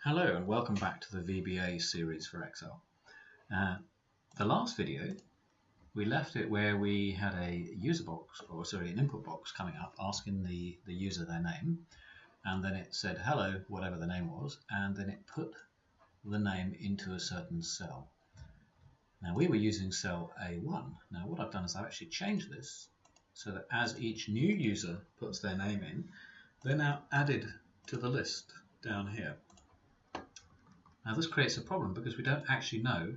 Hello and welcome back to the VBA series for Excel. The last video we left it where we had a an input box coming up asking the user their name, and then it said hello whatever the name was, and then it put the name into a certain cell. Now we were using cell A1. Now what I've done is I've actually changed this so that as each new user puts their name in, they're now added to the list down here. Now this creates a problem because we don't actually know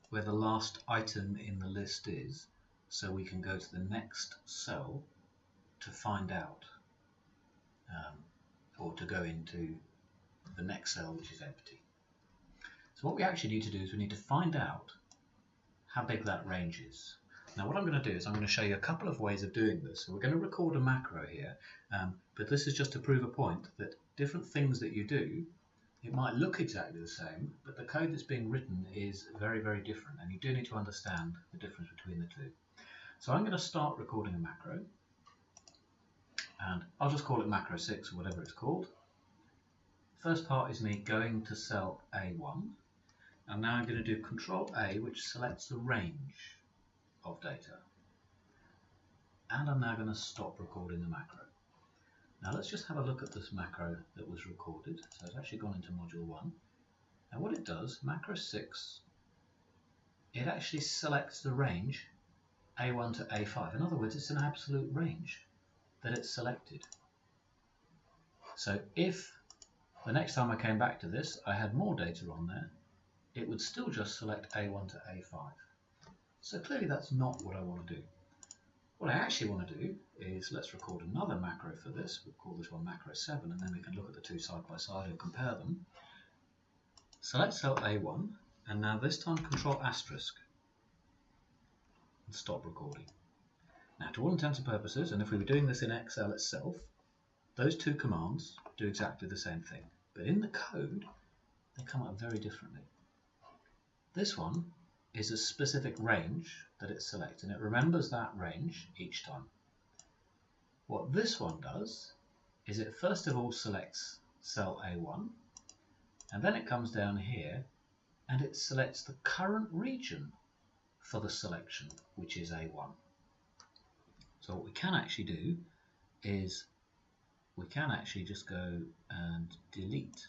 where the last item in the list is, so we can go to the next cell to find out, or to go into the next cell which is empty. So what we actually need to do is we need to find out how big that range is. Now what I'm going to do is I'm going to show you a couple of ways of doing this. So we're going to record a macro here, but this is just to prove a point that different things that you do, it might look exactly the same, but the code that's being written is very, very different, and you do need to understand the difference between the two. So I'm going to start recording a macro, and I'll just call it macro 6 or whatever it's called. First part is me going to cell A1, and now I'm going to do Control A, which selects the range of data, and I'm now going to stop recording the macro. Now let's just have a look at this macro that was recorded. So it's actually gone into module 1. And what it does, macro 6, it actually selects the range A1 to A5. In other words, it's an absolute range that it's selected. So if the next time I came back to this, I had more data on there, it would still just select A1 to A5. So clearly that's not what I want to do. What I actually want to do is let's record another macro for this. We'll call this one macro 7, and then we can look at the two side by side and compare them. Select cell A1, and now this time Control asterisk and stop recording. Now to all intents and purposes, and if we were doing this in Excel itself, those two commands do exactly the same thing. But in the code, they come up very differently. This one is a specific range that it selects, and it remembers that range each time. What this one does is it first of all selects cell A1, and then it comes down here and it selects the current region for the selection, which is A1. So what we can actually do is we can actually just go and delete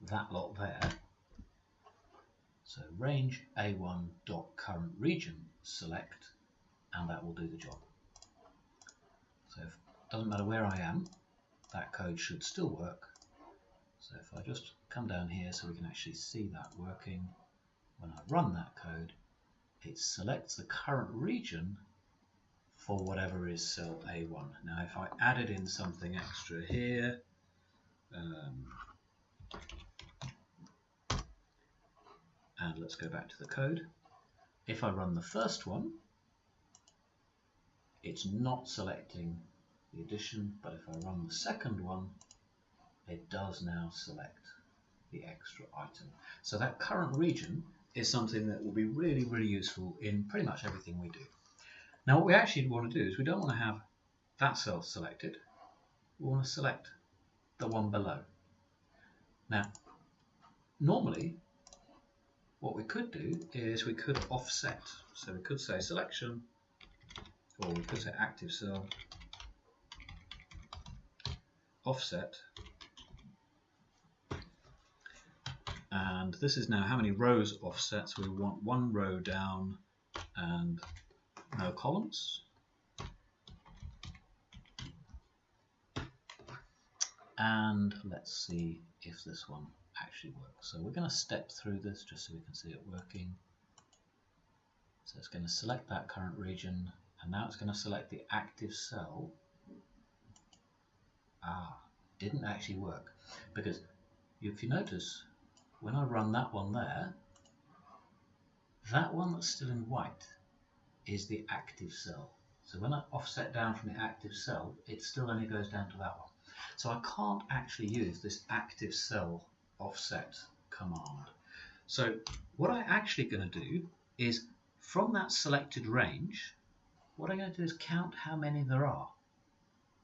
that lot there. So range A1 dot current region select, and that will do the job. So it doesn't matter where I am, that code should still work. So if I just come down here so we can actually see that working, when I run that code, it selects the current region for whatever is cell A1. Now if I added in something extra here, and let's go back to the code. If I run the first one, it's not selecting the addition, but if I run the second one, it does now select the extra item. So that current region is something that will be really, really useful in pretty much everything we do. Now what we actually want to do is we don't want to have that cell selected, we want to select the one below. Now, normally, what we could do is we could offset. So we could say selection, or we could say active cell, offset, and this is now how many rows offset. So we want one row down and no columns. And let's see if this one actually works. So we're going to step through this just so we can see it working. So it's going to select that current region, and now it's going to select the active cell. Didn't actually work, because if you notice, when I run that one there, that one that's still in white is the active cell. So when I offset down from the active cell, it still only goes down to that one. So I can't actually use this active cell offset command. So what I'm actually going to do is, from that selected range, what I'm going to do is count how many there are,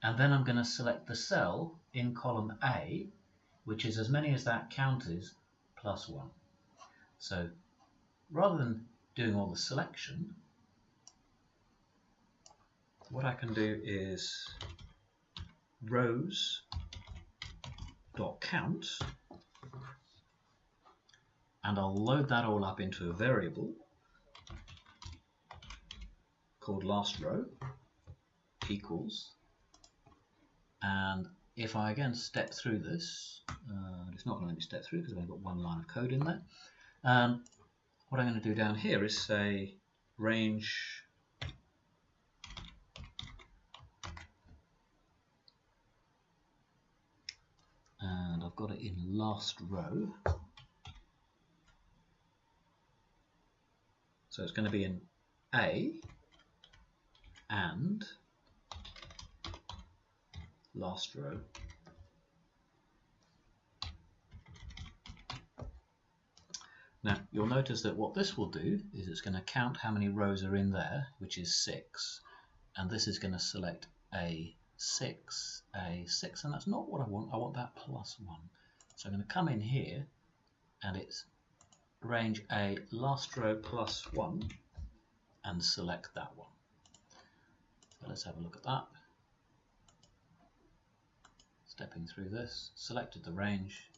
and then I'm going to select the cell in column A which is as many as that count is plus 1. So rather than doing all the selection, what I can do is rows.count, and I'll load that all up into a variable called last row equals, and if I again step through this, it's not going to let me step through because I've only got one line of code in there. What I'm going to do down here is say range and I've got it in last row, so it's going to be in A and last row. Now you'll notice that what this will do is it's going to count how many rows are in there, which is 6, and this is going to select A6, and that's not what I want. I want that plus 1. So I'm going to come in here and it's range A last row plus 1 and select that one. So let's have a look at that. Stepping through this, selected the range,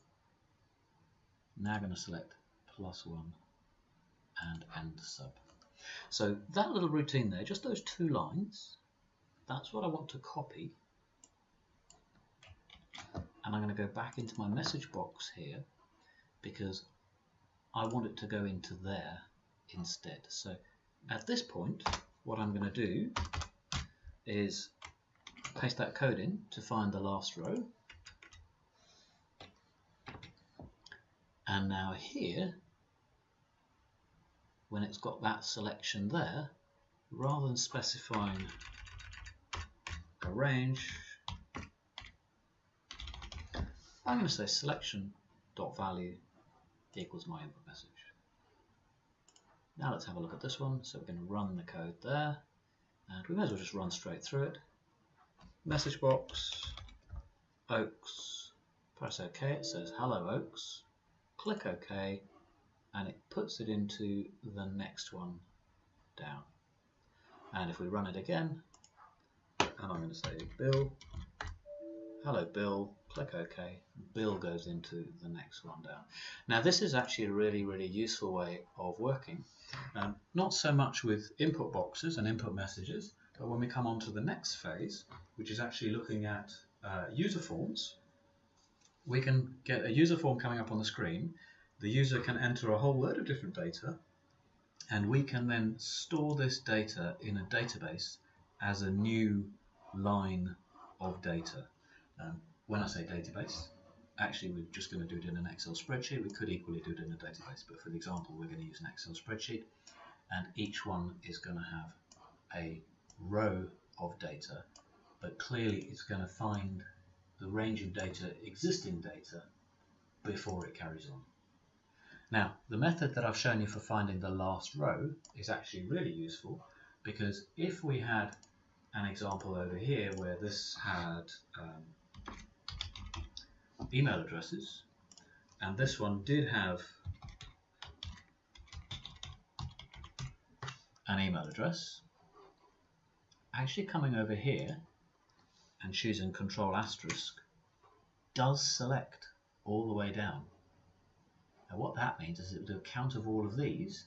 now going to select plus 1 and end sub. So that little routine there, just those 2 lines, that's what I want to copy, and I'm going to go back into my message box here because I want it to go into there instead. So at this point what I'm going to do is paste that code in to find the last row, and now here when it's got that selection there, rather than specifying a range, I'm going to say selection.value equals my input message. Now let's have a look at this one. So we're going to run the code there, and we may as well just run straight through it. Message box, Oaks, press OK, it says hello Oaks, click OK, and it puts it into the next one down. And if we run it again, and I'm going to say Bill, hello Bill, click OK, Bill goes into the next one down. Now this is actually a really useful way of working, not so much with input boxes and input messages, but when we come on to the next phase, which is actually looking at user forms, we can get a user form coming up on the screen. The user can enter a whole load of different data, and we can then store this data in a database as a new line of data. When I say database, actually we're just going to do it in an Excel spreadsheet. We could equally do it in a database, but for the example we're going to use an Excel spreadsheet, and each one is going to have a row of data, but clearly it's going to find the range of data, existing data, before it carries on. Now, the method that I've shown you for finding the last row is actually really useful, because if we had an example over here where this had email addresses, and this one did have an email address, actually coming over here and choosing Control asterisk does select all the way down. Now what that means is it will do a count of all of these,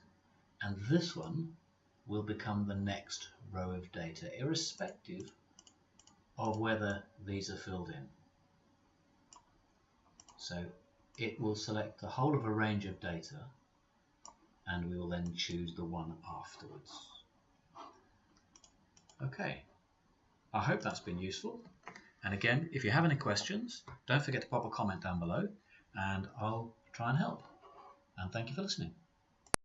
and this one will become the next row of data, irrespective of whether these are filled in. So it will select the whole of a range of data, and we will then choose the one afterwards. Okay, I hope that's been useful. And again, if you have any questions, don't forget to pop a comment down below, and I'll try and help. And thank you for listening.